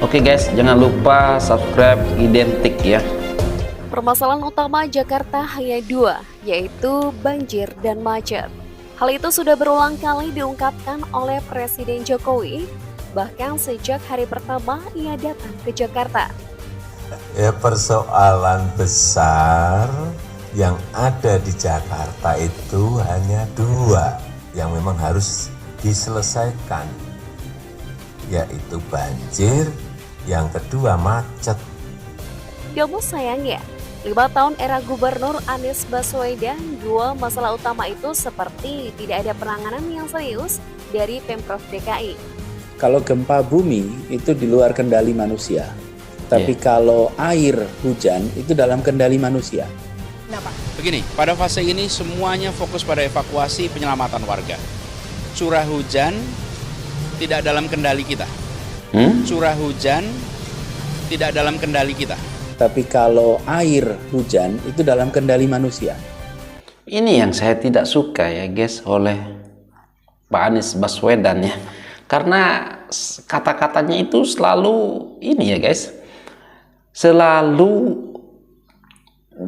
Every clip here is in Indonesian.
Oke guys, jangan lupa subscribe Identik ya. Permasalahan utama Jakarta hanya dua, yaitu banjir dan macet. Hal itu sudah berulang kali diungkapkan oleh Presiden Jokowi, bahkan sejak hari pertama ia datang ke Jakarta. Ya, persoalan besar yang ada di Jakarta itu hanya dua yang memang harus diselesaikan, yaitu banjir, yang kedua macet. Namun sayangnya, 5 tahun era Gubernur Anies Baswedan, dua masalah utama itu seperti tidak ada penanganan yang serius dari Pemprov DKI. Kalau gempa bumi itu di luar kendali manusia, tapi kalau air hujan itu dalam kendali manusia. Kenapa? Begini, pada fase ini semuanya fokus pada evakuasi penyelamatan warga. Curah hujan tidak dalam kendali kita. Curah hujan tidak dalam kendali kita. Tapi kalau air hujan itu dalam kendali manusia. Ini yang saya tidak suka ya guys oleh Pak Anies Baswedan ya. Karena kata-katanya itu selalu ini ya guys. Selalu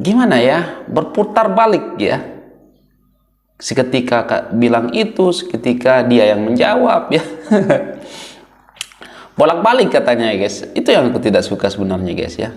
gimana ya, berputar balik ya. Seketika bilang itu, seketika dia yang menjawab ya. Bolak-balik katanya ya guys. Itu yang aku tidak suka sebenarnya guys ya.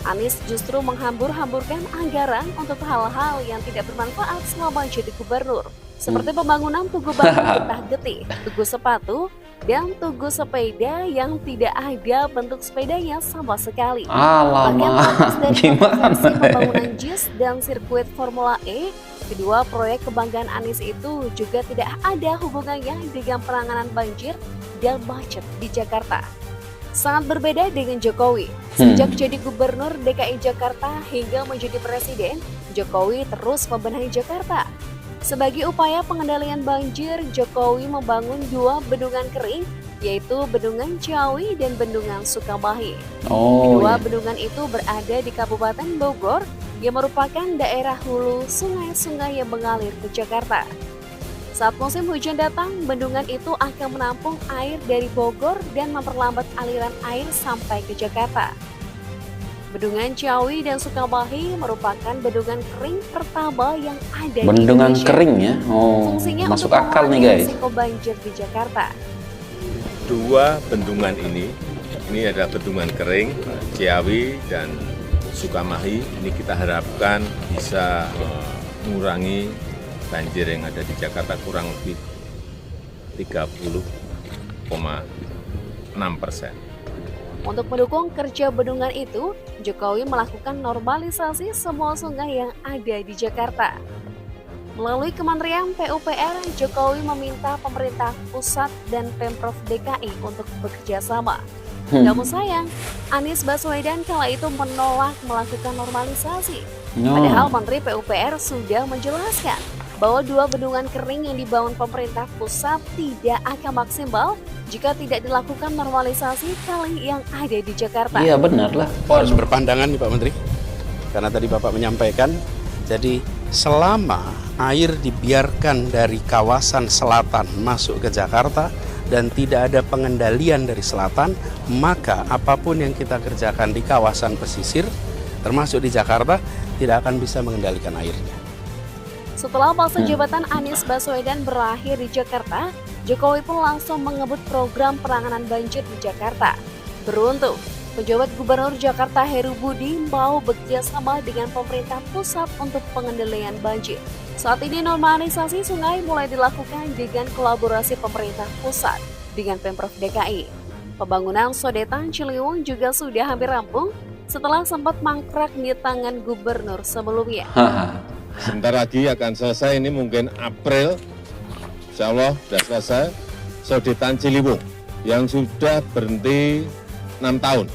Anies justru menghambur-hamburkan anggaran untuk hal-hal yang tidak bermanfaat selama jadi gubernur, seperti pembangunan tugu bangun getah-getih, tugu sepatu, dan tugu sepeda yang tidak ada bentuk sepedanya sama sekali. Bahkan fokus dari konstruksi pembangunan JIS dan sirkuit Formula E, kedua proyek kebanggaan Anies itu juga tidak ada hubungannya dengan penanganan banjir dan macet di Jakarta. Sangat berbeda dengan Jokowi. Sejak jadi gubernur DKI Jakarta hingga menjadi presiden, Jokowi terus membenahi Jakarta. Sebagai upaya pengendalian banjir, Jokowi membangun dua bendungan kering, yaitu Bendungan Ciawi dan Bendungan Sukamahi. Kedua bendungan itu berada di Kabupaten Bogor, yang merupakan daerah hulu sungai-sungai yang mengalir ke Jakarta. Saat musim hujan datang, bendungan itu akan menampung air dari Bogor dan memperlambat aliran air sampai ke Jakarta. Bendungan Ciawi dan Sukamahi merupakan bendungan kering pertama yang ada di Indonesia. Bendungan kering ya? Fungsinya masuk untuk akal nih guys. risiko banjir di Jakarta. Dua bendungan ini adalah bendungan kering, Ciawi dan Sukamahi. Ini kita harapkan bisa mengurangi banjir yang ada di Jakarta kurang lebih 30,6%. Untuk mendukung kerja bendungan itu, Jokowi melakukan normalisasi semua sungai yang ada di Jakarta. Melalui Kementerian PUPR, Jokowi meminta pemerintah pusat dan Pemprov DKI untuk bekerja sama. Namun sayang, Anies Baswedan kala itu menolak melakukan normalisasi. Padahal Menteri PUPR sudah menjelaskan bahwa dua bendungan kering yang dibangun pemerintah pusat tidak akan maksimal jika tidak dilakukan normalisasi kali yang ada di Jakarta. Iya benar lah. Harus berpandangan nih Pak Menteri, karena tadi Bapak menyampaikan, jadi selama air dibiarkan dari kawasan selatan masuk ke Jakarta dan tidak ada pengendalian dari selatan, maka apapun yang kita kerjakan di kawasan pesisir, termasuk di Jakarta, tidak akan bisa mengendalikan airnya. Setelah masa jabatan Anies Baswedan berakhir di Jakarta, Jokowi pun langsung mengebut program penanganan banjir di Jakarta. Beruntung, penjabat Gubernur Jakarta Heru Budi mau bekerja sama dengan pemerintah pusat untuk pengendalian banjir. Saat ini normalisasi sungai mulai dilakukan dengan kolaborasi pemerintah pusat dengan Pemprov DKI. Pembangunan Sodetan Ciliwung juga sudah hampir rampung setelah sempat mangkrak di tangan gubernur sebelumnya. Sebentar lagi akan selesai, ini mungkin April, insya Allah sudah selesai, Sodetan Ciliwung yang sudah berhenti 6 tahun.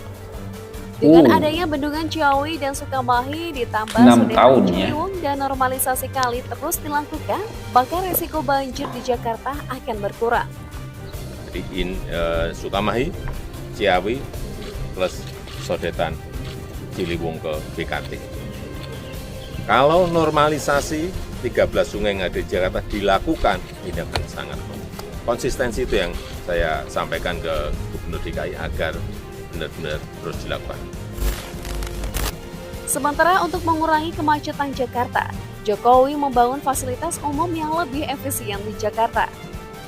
Dengan adanya Bendungan Ciawi dan Sukamahi ditambah 6 tahun Sodetan ya. Ciliwung dan normalisasi kali terus dilakukan, maka resiko banjir di Jakarta akan berkurang. Di Sukamahi, Ciawi, plus Sodetan Ciliwung ke BKT. Kalau normalisasi 13 sungai yang ada di Jakarta dilakukan ini akan sangat konsistensi, itu yang saya sampaikan ke Gubernur DKI agar benar-benar terus dilakukan. Sementara untuk mengurangi kemacetan Jakarta, Jokowi membangun fasilitas umum yang lebih efisien di Jakarta.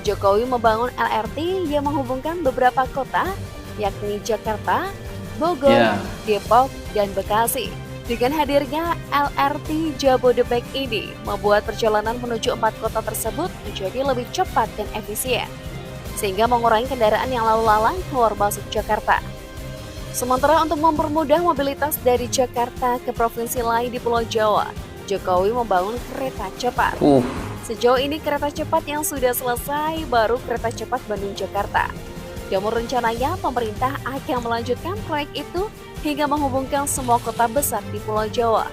Jokowi membangun LRT yang menghubungkan beberapa kota, yakni Jakarta, Bogor, Depok, dan Bekasi. Dengan hadirnya LRT Jabodebek ini, membuat perjalanan menuju 4 kota tersebut menjadi lebih cepat dan efisien, sehingga mengurangi kendaraan yang lalu lalang keluar masuk Jakarta. Sementara untuk mempermudah mobilitas dari Jakarta ke provinsi lain di Pulau Jawa, Jokowi membangun kereta cepat. Sejauh ini kereta cepat yang sudah selesai baru kereta cepat Bandung-Jakarta. Namun rencananya pemerintah akan melanjutkan proyek itu hingga menghubungkan semua kota besar di Pulau Jawa.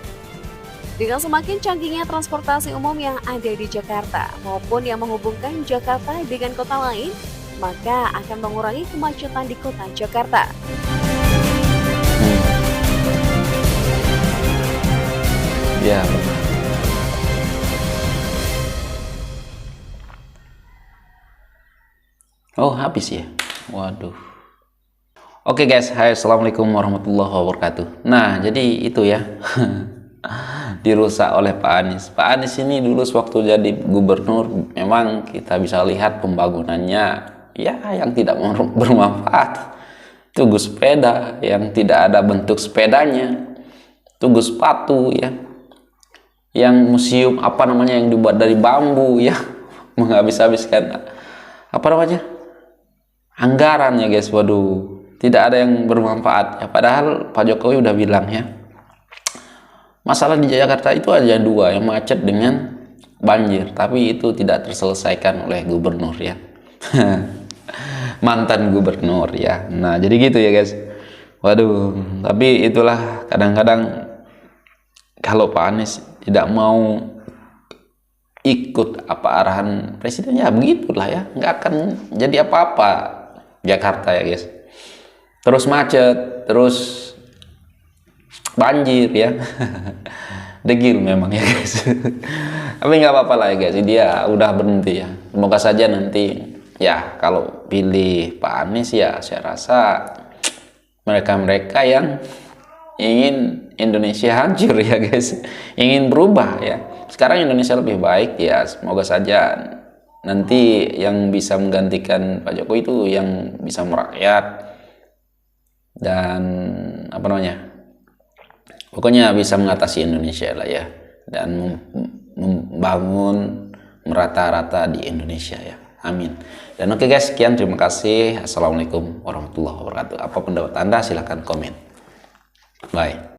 Dengan semakin canggihnya transportasi umum yang ada di Jakarta maupun yang menghubungkan Jakarta dengan kota lain, maka akan mengurangi kemacetan di kota Jakarta. Ya. Oh, habis ya? Waduh. Oke guys, hai, assalamualaikum warahmatullahi wabarakatuh. Nah, jadi itu ya, dirusak oleh Pak Anies. Pak Anies ini dulu waktu jadi gubernur, memang kita bisa lihat pembangunannya ya yang tidak bermanfaat. Tugu sepeda yang tidak ada bentuk sepedanya, tugu sepatu ya, yang museum apa namanya yang dibuat dari bambu ya, menghabis-habiskan apa namanya anggaran ya guys. Waduh, tidak ada yang bermanfaat ya. Padahal Pak Jokowi udah bilang ya, masalah di Jakarta itu ada dua, yang macet dengan banjir, tapi itu tidak terselesaikan oleh gubernur ya. Mantan gubernur ya. Nah, jadi gitu ya guys. Waduh, tapi itulah kadang-kadang kalau Pak Anies tidak mau ikut apa arahan presiden, ya begitulah ya, nggak akan jadi apa-apa Jakarta ya guys. Terus macet, terus banjir ya. Degil memang ya guys. Tapi nggak apa-apa lah ya guys, dia udah berhenti ya. Semoga saja nanti ya kalau pilih Pak Anies ya, saya rasa mereka-mereka yang ingin Indonesia hancur ya guys, ingin berubah ya. Sekarang Indonesia lebih baik ya, semoga saja nanti yang bisa menggantikan Pak Jokowi itu yang bisa merakyat dan apa namanya, pokoknya bisa mengatasi Indonesia lah ya, dan membangun merata-rata di Indonesia ya, amin. Dan oke guys, sekian, terima kasih. Assalamualaikum warahmatullahi wabarakatuh. Apa pendapat Anda, silahkan komen. Bye.